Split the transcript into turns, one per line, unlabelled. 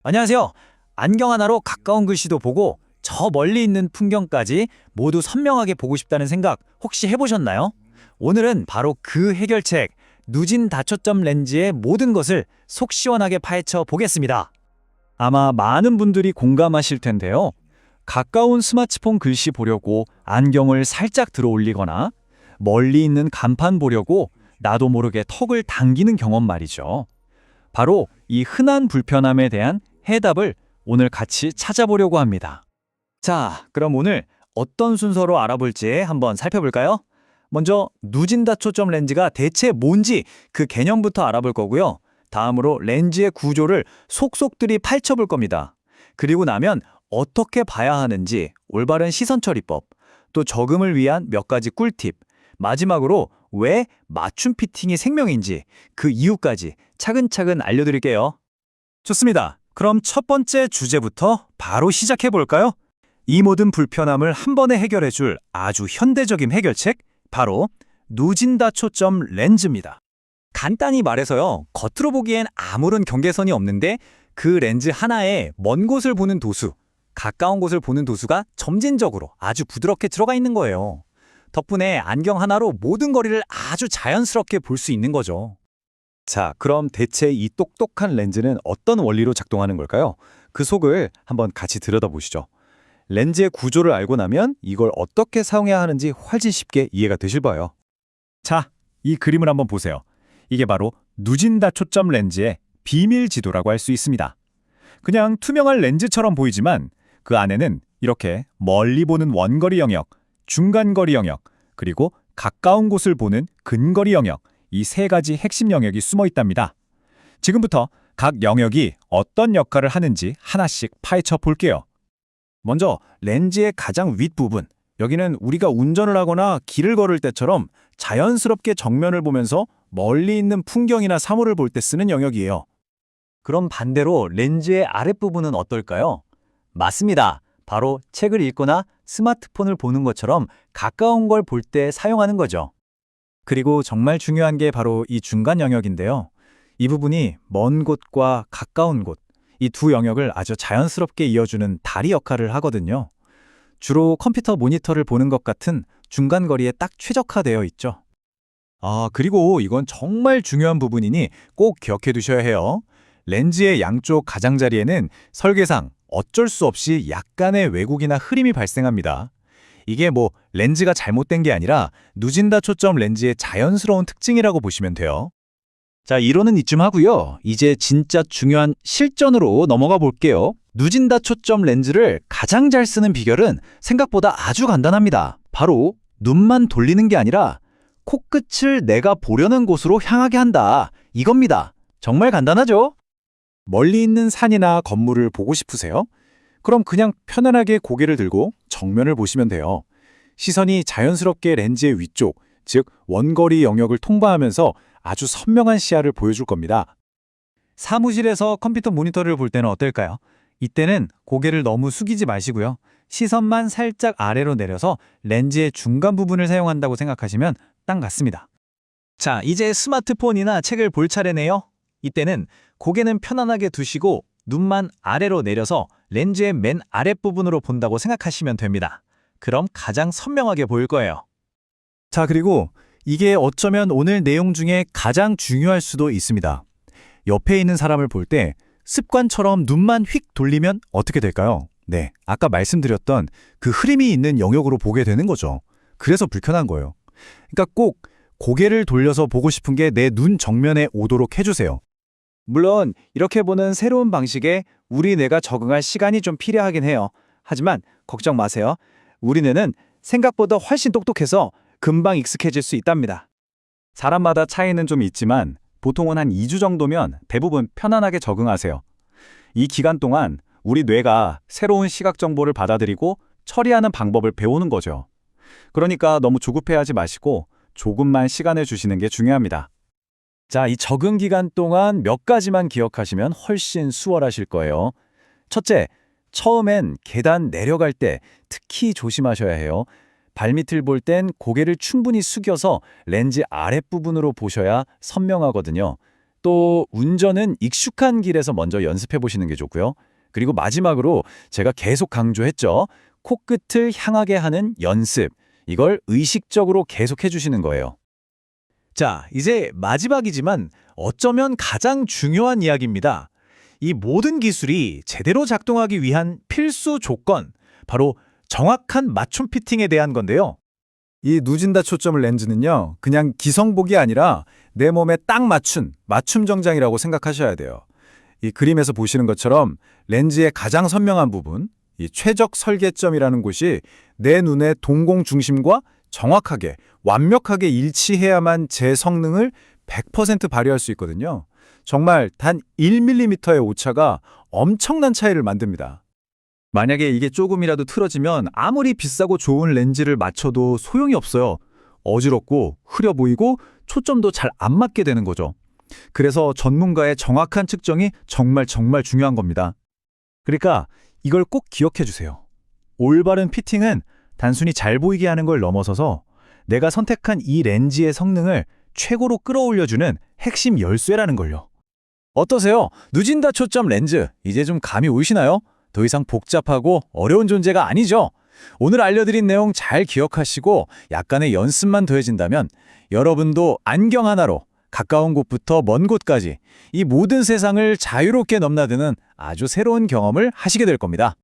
안녕하세요. 안경 하나로 가까운 글씨도 보고 저 멀리 있는 풍경까지 모두 선명하게 보고 싶다는 생각 혹시 해보셨나요? 오늘은 바로 그 해결책, 누진 다초점 렌즈의 모든 것을 속 시원하게 파헤쳐 보겠습니다.
아마 많은 분들이 공감하실 텐데요. 가까운 스마트폰 글씨 보려고 안경을 살짝 들어 올리거나 멀리 있는 간판 보려고 나도 모르게 턱을 당기는 경험 말이죠. 바로 이 흔한 불편함에 대한 해답을 오늘 같이 찾아보려고 합니다.
자, 그럼 오늘 어떤 순서로 알아볼지 한번 살펴볼까요? 먼저 누진 다초점 렌즈가 대체 뭔지 그 개념부터 알아볼 거고요. 다음으로 렌즈의 구조를 속속들이 파헤쳐볼 겁니다. 그리고 나면 어떻게 봐야 하는지 올바른 시선 처리법, 또 적응을 위한 몇 가지 꿀팁, 마지막으로 왜 맞춤 피팅이 생명인지 그 이유까지 차근차근 알려드릴게요.
좋습니다. 그럼 첫 번째 주제부터 바로 시작해 볼까요? 이 모든 불편함을 한 번에 해결해 줄 아주 현대적인 해결책, 바로 누진다 초점 렌즈입니다.
간단히 말해서요, 겉으로 보기엔 아무런 경계선이 없는데 그 렌즈 하나에 먼 곳을 보는 도수, 가까운 곳을 보는 도수가 점진적으로 아주 부드럽게 들어가 있는 거예요. 덕분에 안경 하나로 모든 거리를 아주 자연스럽게 볼 수 있는 거죠.
자, 그럼 대체 이 똑똑한 렌즈는 어떤 원리로 작동하는 걸까요? 그 속을 한번 같이 들여다보시죠. 렌즈의 구조를 알고 나면 이걸 어떻게 사용해야 하는지 훨씬 쉽게 이해가 되실 거예요. 자, 이 그림을 한번 보세요. 이게 바로 누진다 초점 렌즈의 비밀 지도라고 할 수 있습니다. 그냥 투명한 렌즈처럼 보이지만 그 안에는 이렇게 멀리 보는 원거리 영역, 중간거리 영역, 그리고 가까운 곳을 보는 근거리 영역, 이 세 가지 핵심 영역이 숨어 있답니다. 지금부터 각 영역이 어떤 역할을 하는지 하나씩 파헤쳐 볼게요. 먼저 렌즈의 가장 윗부분, 여기는 우리가 운전을 하거나 길을 걸을 때처럼 자연스럽게 정면을 보면서 멀리 있는 풍경이나 사물을 볼 때 쓰는 영역이에요.
그럼 반대로 렌즈의 아랫부분은 어떨까요? 맞습니다. 바로 책을 읽거나 스마트폰을 보는 것처럼 가까운 걸 볼 때 사용하는 거죠.
그리고 정말 중요한 게 바로 이 중간 영역인데요. 이 부분이 먼 곳과 가까운 곳, 이 두 영역을 아주 자연스럽게 이어주는 다리 역할을 하거든요. 주로 컴퓨터 모니터를 보는 것 같은 중간 거리에 딱 최적화되어 있죠. 그리고 이건 정말 중요한 부분이니 꼭 기억해 두셔야 해요. 렌즈의 양쪽 가장자리에는 설계상 어쩔 수 없이 약간의 왜곡이나 흐림이 발생합니다. 이게 렌즈가 잘못된 게 아니라 누진다 초점 렌즈의 자연스러운 특징이라고 보시면 돼요. 자, 이론은 이쯤 하고요. 이제 진짜 중요한 실전으로 넘어가 볼게요. 누진다 초점 렌즈를 가장 잘 쓰는 비결은 생각보다 아주 간단합니다. 바로 눈만 돌리는 게 아니라 코끝을 내가 보려는 곳으로 향하게 한다. 이겁니다. 정말 간단하죠? 멀리 있는 산이나 건물을 보고 싶으세요? 그럼 그냥 편안하게 고개를 들고 정면을 보시면 돼요. 시선이 자연스럽게 렌즈의 위쪽, 즉 원거리 영역을 통과하면서 아주 선명한 시야를 보여줄 겁니다.
사무실에서 컴퓨터 모니터를 볼 때는 어떨까요? 이때는 고개를 너무 숙이지 마시고요. 시선만 살짝 아래로 내려서 렌즈의 중간 부분을 사용한다고 생각하시면 딱 맞습니다. 자, 이제 스마트폰이나 책을 볼 차례네요. 이때는 고개는 편안하게 두시고 눈만 아래로 내려서 렌즈의 맨 아랫부분으로 본다고 생각하시면 됩니다. 그럼 가장 선명하게 보일 거예요.
자, 그리고 이게 어쩌면 오늘 내용 중에 가장 중요할 수도 있습니다. 옆에 있는 사람을 볼 때 습관처럼 눈만 휙 돌리면 어떻게 될까요? 네, 아까 말씀드렸던 그 흐림이 있는 영역으로 보게 되는 거죠. 그래서 불편한 거예요. 그러니까 꼭 고개를 돌려서 보고 싶은 게 내 눈 정면에 오도록 해주세요.
물론 이렇게 보는 새로운 방식에 우리 뇌가 적응할 시간이 좀 필요하긴 해요. 하지만 걱정 마세요. 우리 뇌는 생각보다 훨씬 똑똑해서 금방 익숙해질 수 있답니다.
사람마다 차이는 좀 있지만 보통은 한 2주 정도면 대부분 편안하게 적응하세요. 이 기간 동안 우리 뇌가 새로운 시각 정보를 받아들이고 처리하는 방법을 배우는 거죠. 그러니까 너무 조급해하지 마시고 조금만 시간을 주시는 게 중요합니다. 자, 이 적응 기간 동안 몇 가지만 기억하시면 훨씬 수월하실 거예요. 첫째, 처음엔 계단 내려갈 때 특히 조심하셔야 해요. 발밑을 볼 땐 고개를 충분히 숙여서 렌즈 아랫부분으로 보셔야 선명하거든요. 또 운전은 익숙한 길에서 먼저 연습해 보시는 게 좋고요. 그리고 마지막으로 제가 계속 강조했죠. 코끝을 향하게 하는 연습. 이걸 의식적으로 계속해 주시는 거예요. 자, 이제 마지막이지만 어쩌면 가장 중요한 이야기입니다. 이 모든 기술이 제대로 작동하기 위한 필수 조건, 바로 정확한 맞춤 피팅에 대한 건데요. 이 누진다 초점 렌즈는요, 그냥 기성복이 아니라 내 몸에 딱 맞춘 맞춤 정장이라고 생각하셔야 돼요. 이 그림에서 보시는 것처럼 렌즈의 가장 선명한 부분, 이 최적 설계점이라는 곳이 내 눈의 동공 중심과 정확하게, 완벽하게 일치해야만 제 성능을 100% 발휘할 수 있거든요. 정말 단 1mm의 오차가 엄청난 차이를 만듭니다. 만약에 이게 조금이라도 틀어지면 아무리 비싸고 좋은 렌즈를 맞춰도 소용이 없어요. 어지럽고 흐려 보이고 초점도 잘 안 맞게 되는 거죠. 그래서 전문가의 정확한 측정이 정말 중요한 겁니다. 그러니까 이걸 꼭 기억해 주세요. 올바른 피팅은 단순히 잘 보이게 하는 걸 넘어서서 내가 선택한 이 렌즈의 성능을 최고로 끌어올려주는 핵심 열쇠라는 걸요. 어떠세요? 누진다 초점 렌즈, 이제 좀 감이 오시나요? 더 이상 복잡하고 어려운 존재가 아니죠. 오늘 알려드린 내용 잘 기억하시고 약간의 연습만 더해진다면 여러분도 안경 하나로 가까운 곳부터 먼 곳까지 이 모든 세상을 자유롭게 넘나드는 아주 새로운 경험을 하시게 될 겁니다.